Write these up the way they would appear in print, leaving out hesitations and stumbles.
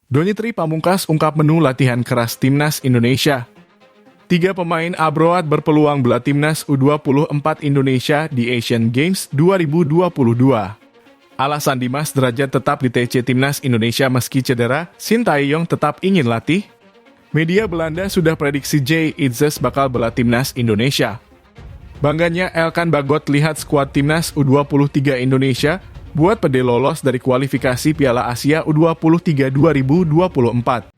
Donitri Pamungkas ungkap menu latihan keras Timnas Indonesia. 3 pemain abroad berpeluang bela Timnas U24 Indonesia di Asian Games 2022. Alasan Dimas Derajat tetap di TC Timnas Indonesia meski cedera, Sintayong tetap ingin latih. Media Belanda sudah prediksi Jay Itzes bakal bela Timnas Indonesia. Bangganya Elkan Bagot lihat skuad Timnas U23 Indonesia buat pede lolos dari kualifikasi Piala Asia U23 2024.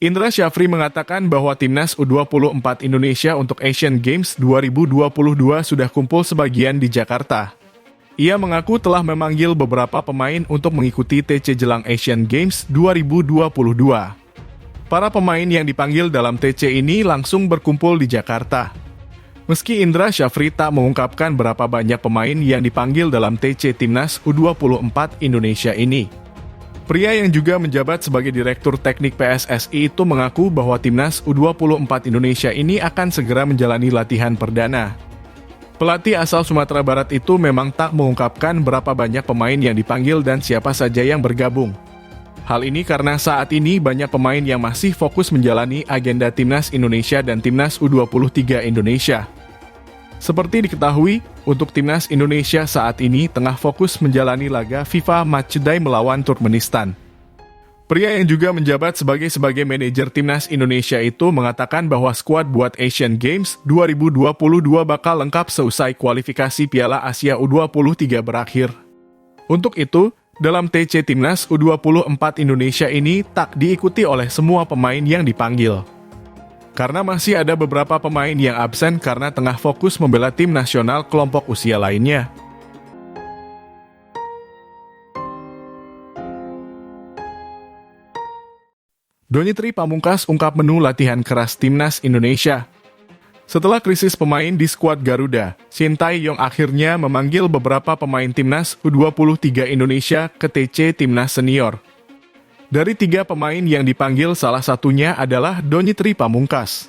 Indra Syafri mengatakan bahwa Timnas U24 Indonesia untuk Asian Games 2022 sudah kumpul sebagian di Jakarta. Ia mengaku telah memanggil beberapa pemain untuk mengikuti TC jelang Asian Games 2022. Para pemain yang dipanggil dalam TC ini langsung berkumpul di Jakarta. Meski Indra Syafri tak mengungkapkan berapa banyak pemain yang dipanggil dalam TC Timnas U24 Indonesia ini. Pria yang juga menjabat sebagai Direktur Teknik PSSI itu mengaku bahwa Timnas U24 Indonesia ini akan segera menjalani latihan perdana. Pelatih asal Sumatera Barat itu memang tak mengungkapkan berapa banyak pemain yang dipanggil dan siapa saja yang bergabung. Hal ini karena saat ini banyak pemain yang masih fokus menjalani agenda Timnas Indonesia dan Timnas U23 Indonesia. Seperti diketahui, untuk Timnas Indonesia saat ini tengah fokus menjalani laga FIFA Matchday melawan Turkmenistan. Pria yang juga menjabat sebagai manajer Timnas Indonesia itu mengatakan bahwa skuad buat Asian Games 2022 bakal lengkap seusai kualifikasi Piala Asia U23 berakhir. Untuk itu, dalam TC Timnas U24 Indonesia ini tak diikuti oleh semua pemain yang dipanggil. Karena masih ada beberapa pemain yang absen karena tengah fokus membela tim nasional kelompok usia lainnya. Donitri Pamungkas ungkap menu latihan keras Timnas Indonesia. Setelah krisis pemain di skuad Garuda, Sintayong akhirnya memanggil beberapa pemain Timnas U23 Indonesia ke TC Timnas Senior. Dari 3 pemain yang dipanggil, salah satunya adalah Donitri Pamungkas.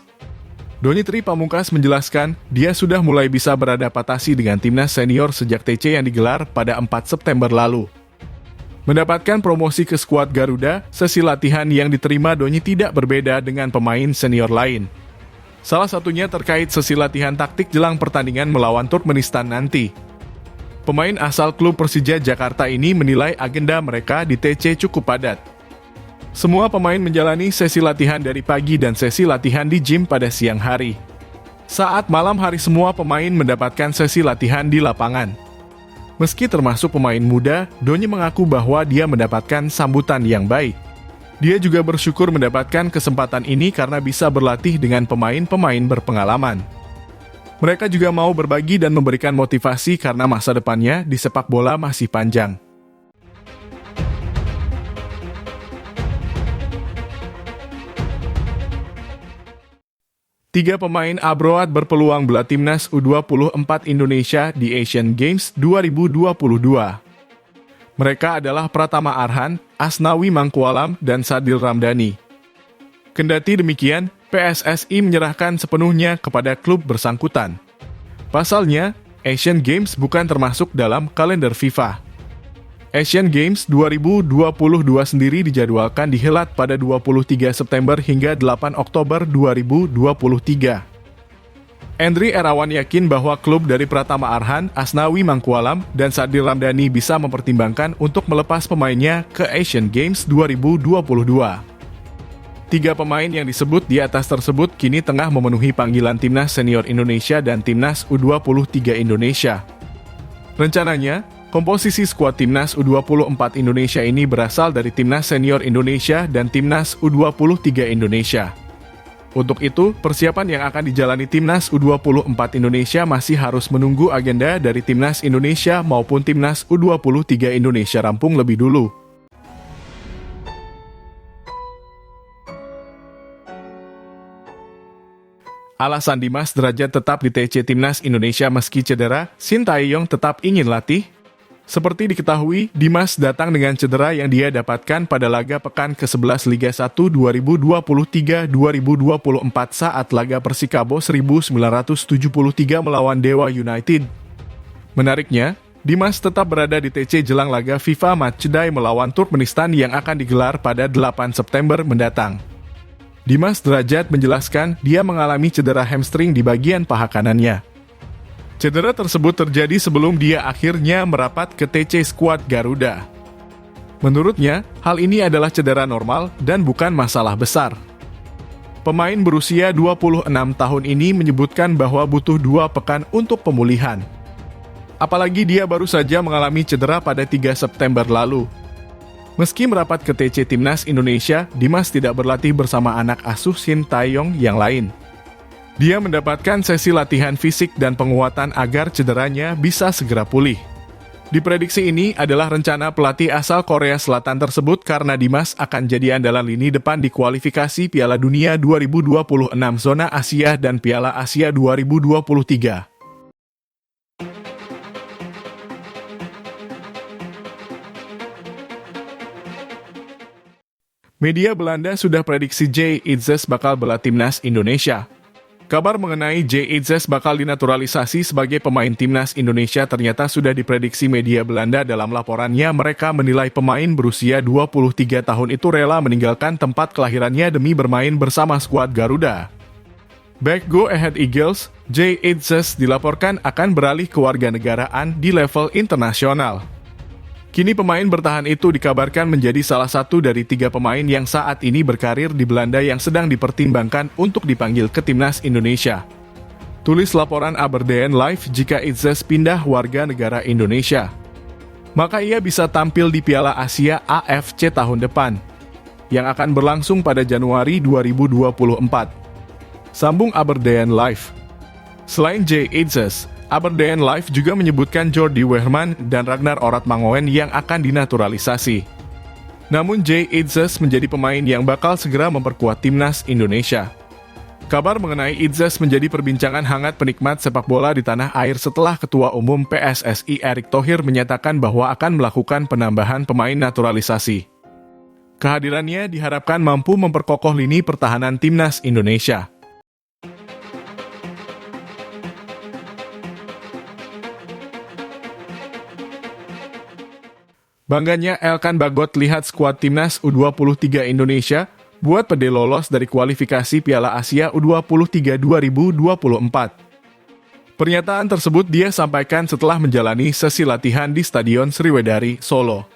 Donitri Pamungkas menjelaskan dia sudah mulai bisa beradaptasi dengan Timnas Senior sejak TC yang digelar pada 4 September lalu. Mendapatkan promosi ke skuad Garuda, sesi latihan yang diterima Doni tidak berbeda dengan pemain senior lain. Salah satunya terkait sesi latihan taktik jelang pertandingan melawan Turkmenistan nanti. Pemain asal klub Persija Jakarta ini menilai agenda mereka di TC cukup padat. Semua pemain menjalani sesi latihan dari pagi dan sesi latihan di gym pada siang hari. Saat malam hari semua pemain mendapatkan sesi latihan di lapangan. Meski termasuk pemain muda, Doni mengaku bahwa dia mendapatkan sambutan yang baik. Dia juga bersyukur mendapatkan kesempatan ini karena bisa berlatih dengan pemain-pemain berpengalaman. Mereka juga mau berbagi dan memberikan motivasi karena masa depannya di sepak bola masih panjang. Tiga pemain abroad berpeluang bela Timnas U24 Indonesia di Asian Games 2022. Mereka adalah Pratama Arhan, Asnawi Mangkualam, dan Sadil Ramdhani. Kendati demikian, PSSI menyerahkan sepenuhnya kepada klub bersangkutan. Pasalnya, Asian Games bukan termasuk dalam kalender FIFA. Asian Games 2022 sendiri dijadwalkan dihelat pada 23 September hingga 8 Oktober 2023. Endri Erawan yakin bahwa klub dari Pratama Arhan, Asnawi Mangkualam, dan Sadil Ramdhani bisa mempertimbangkan untuk melepas pemainnya ke Asian Games 2022. 3 pemain yang disebut di atas tersebut kini tengah memenuhi panggilan Timnas Senior Indonesia dan Timnas U23 Indonesia. Rencananya, komposisi skuad Timnas U24 Indonesia ini berasal dari Timnas Senior Indonesia dan Timnas U23 Indonesia. Untuk itu, persiapan yang akan dijalani Timnas U24 Indonesia masih harus menunggu agenda dari Timnas Indonesia maupun Timnas U23 Indonesia rampung lebih dulu. Alasan Dimas Derajat tetap di TC Timnas Indonesia meski cedera, Sintayong tetap ingin latih. Seperti diketahui, Dimas datang dengan cedera yang dia dapatkan pada laga pekan ke-11 Liga 1 2023-2024 saat laga Persikabo 1973 melawan Dewa United. Menariknya, Dimas tetap berada di TC jelang laga FIFA Matchday melawan Turkmenistan yang akan digelar pada 8 September mendatang. Dimas Derajat menjelaskan dia mengalami cedera hamstring di bagian paha kanannya. Cedera tersebut terjadi sebelum dia akhirnya merapat ke TC skuad Garuda. Menurutnya, hal ini adalah cedera normal dan bukan masalah besar. Pemain berusia 26 tahun ini menyebutkan bahwa butuh 2 pekan untuk pemulihan. Apalagi dia baru saja mengalami cedera pada 3 September lalu. Meski merapat ke TC Timnas Indonesia, Dimas tidak berlatih bersama anak asuh Shin Tae-yong yang lain. Dia mendapatkan sesi latihan fisik dan penguatan agar cederanya bisa segera pulih. Diprediksi ini adalah rencana pelatih asal Korea Selatan tersebut karena Dimas akan jadi andalan lini depan di kualifikasi Piala Dunia 2026 zona Asia dan Piala Asia 2023. Media Belanda sudah prediksi Jay Itzes bakal berlatih timnas Indonesia. Kabar mengenai Jay Itzes bakal dinaturalisasi sebagai pemain timnas Indonesia ternyata sudah diprediksi media Belanda dalam laporannya. Mereka menilai pemain berusia 23 tahun itu rela meninggalkan tempat kelahirannya demi bermain bersama skuad Garuda. Back Go Ahead Eagles, Jay Itzes dilaporkan akan beralih ke warganegaraan di level internasional. Kini pemain bertahan itu dikabarkan menjadi salah satu dari 3 pemain yang saat ini berkarir di Belanda yang sedang dipertimbangkan untuk dipanggil ke timnas Indonesia. Tulis laporan Aberdeen Live jika Itzes pindah warga negara Indonesia, maka ia bisa tampil di Piala Asia AFC tahun depan, yang akan berlangsung pada Januari 2024. Sambung Aberdeen Live. Selain Jay Itzes, Aberdeen Live juga menyebutkan Jordi Wehrman dan Ragnar Oratmangoen yang akan dinaturalisasi. Namun Jay Itzes menjadi pemain yang bakal segera memperkuat timnas Indonesia. Kabar mengenai Itzes menjadi perbincangan hangat penikmat sepak bola di tanah air setelah Ketua Umum PSSI Erick Thohir menyatakan bahwa akan melakukan penambahan pemain naturalisasi. Kehadirannya diharapkan mampu memperkokoh lini pertahanan timnas Indonesia. Bangganya Elkan Bagot lihat skuad timnas U23 Indonesia buat pede lolos dari kualifikasi Piala Asia U23 2024. Pernyataan tersebut dia sampaikan setelah menjalani sesi latihan di Stadion Sriwedari, Solo.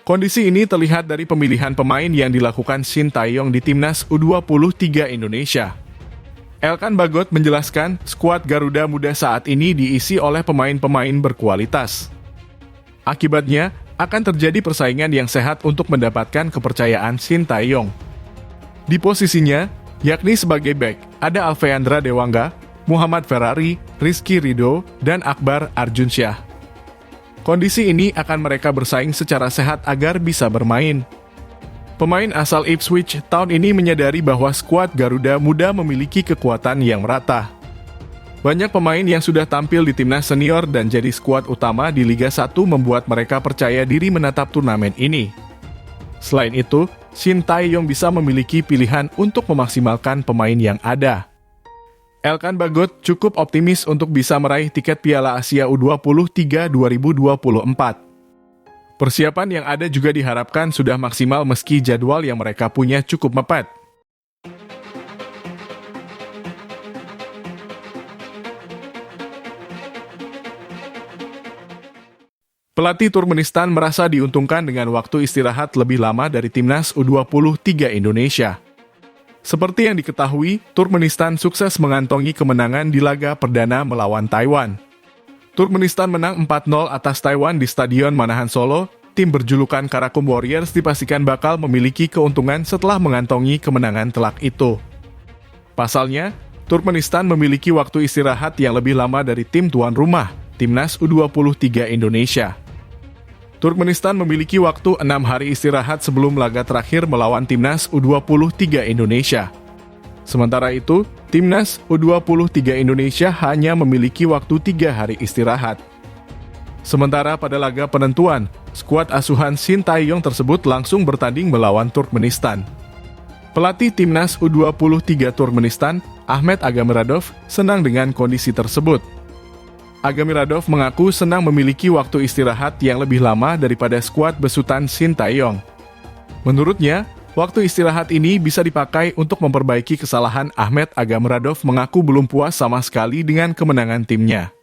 Kondisi ini terlihat dari pemilihan pemain yang dilakukan Shin Tae-yong di timnas U23 Indonesia. Elkan Bagot menjelaskan skuad Garuda Muda saat ini diisi oleh pemain-pemain berkualitas. Akibatnya, akan terjadi persaingan yang sehat untuk mendapatkan kepercayaan Shin Tae-yong. Di posisinya, yakni sebagai bek, ada Alfeandra Dewangga, Muhammad Ferrari, Rizky Ridho, dan Akbar Arjunsyah. Kondisi ini akan mereka bersaing secara sehat agar bisa bermain. Pemain asal Ipswich tahun ini menyadari bahwa skuad Garuda Muda memiliki kekuatan yang merata. Banyak pemain yang sudah tampil di timnas senior dan jadi skuad utama di Liga 1 membuat mereka percaya diri menatap turnamen ini. Selain itu, Shin Tae-yong bisa memiliki pilihan untuk memaksimalkan pemain yang ada. Elkan Bagot cukup optimis untuk bisa meraih tiket Piala Asia U23 2024. Persiapan yang ada juga diharapkan sudah maksimal meski jadwal yang mereka punya cukup mepet. Pelatih Turkmenistan merasa diuntungkan dengan waktu istirahat lebih lama dari timnas U23 Indonesia. Seperti yang diketahui, Turkmenistan sukses mengantongi kemenangan di laga perdana melawan Taiwan. Turkmenistan menang 4-0 atas Taiwan di Stadion Manahan Solo. Tim berjulukan Karakum Warriors dipastikan bakal memiliki keuntungan setelah mengantongi kemenangan telak itu. Pasalnya, Turkmenistan memiliki waktu istirahat yang lebih lama dari tim tuan rumah, timnas U23 Indonesia. Turkmenistan memiliki waktu 6 hari istirahat sebelum laga terakhir melawan timnas U23 Indonesia. Sementara itu, timnas U23 Indonesia hanya memiliki waktu 3 hari istirahat. Sementara pada laga penentuan, skuad asuhan Shin Tae-yong tersebut langsung bertanding melawan Turkmenistan. Pelatih timnas U23 Turkmenistan, Ahmet Agamiradov, senang dengan kondisi tersebut. Agamiradov mengaku senang memiliki waktu istirahat yang lebih lama daripada skuad besutan Shin Tae-yong. Menurutnya, waktu istirahat ini bisa dipakai untuk memperbaiki kesalahan. Ahmet Agamiradov mengaku belum puas sama sekali dengan kemenangan timnya.